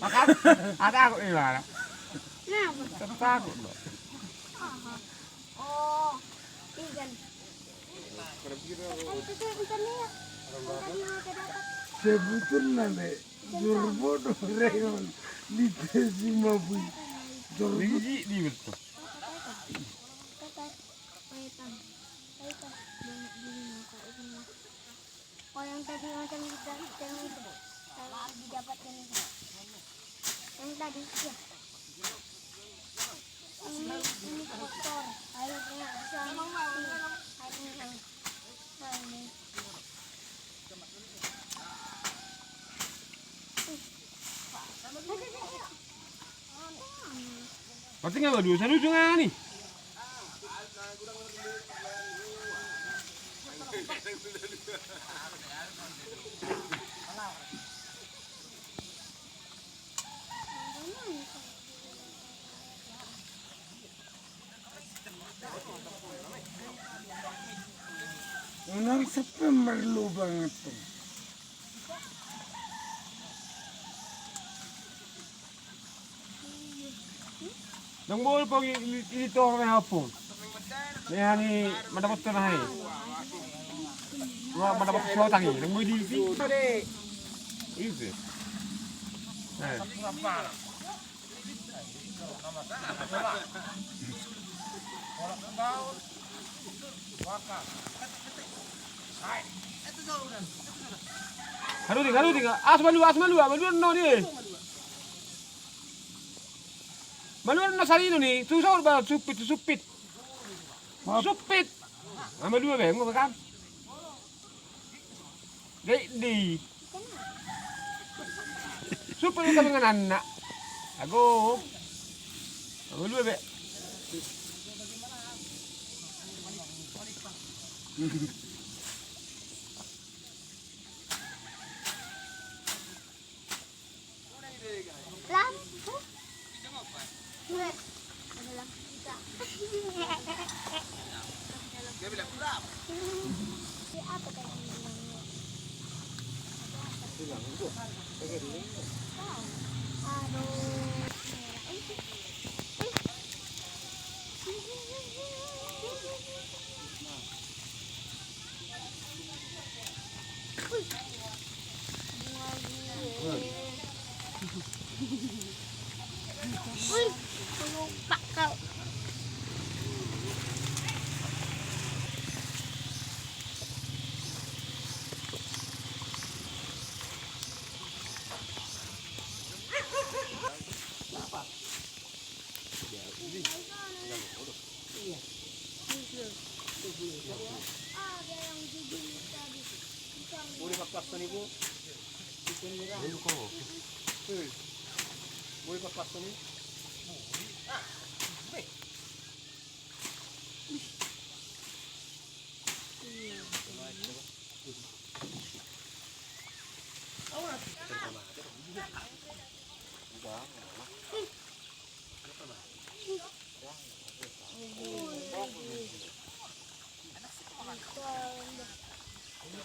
Makan, ada aku ini mana? Takut loh. Oh, ikan. Sebetulnya deh, jorbodo reyon di tesima bui. Biji di betul. Oh, yang tadi macam kita itu, kalau didapatkan itu, yang tadi ya. Ini kotor, airnya sama airnya. Pasti nggak berdua, saya lucu nggak nih? Unang September lu banget tuh. Nang boleh pergi itu orang apa? Yang ni mendapat tanah ni. Mendapat sesuatu lagi. Nang boleh di sini. Itu. Haru tiga. Asmalu no ni. Malu na sari ni. Susah ba supit. Supit. Malu ba mo kan? Di. Supit ka dengan anak. Ago. Malu ba? Lampu. Ada lampu kita. Dia bilang kurang. Apa tadi bilangnya? Bilang itu. Aduh. Lupa kau. Boleh pakai ni bu. Boleh kau. Boleh pakai ni. Ini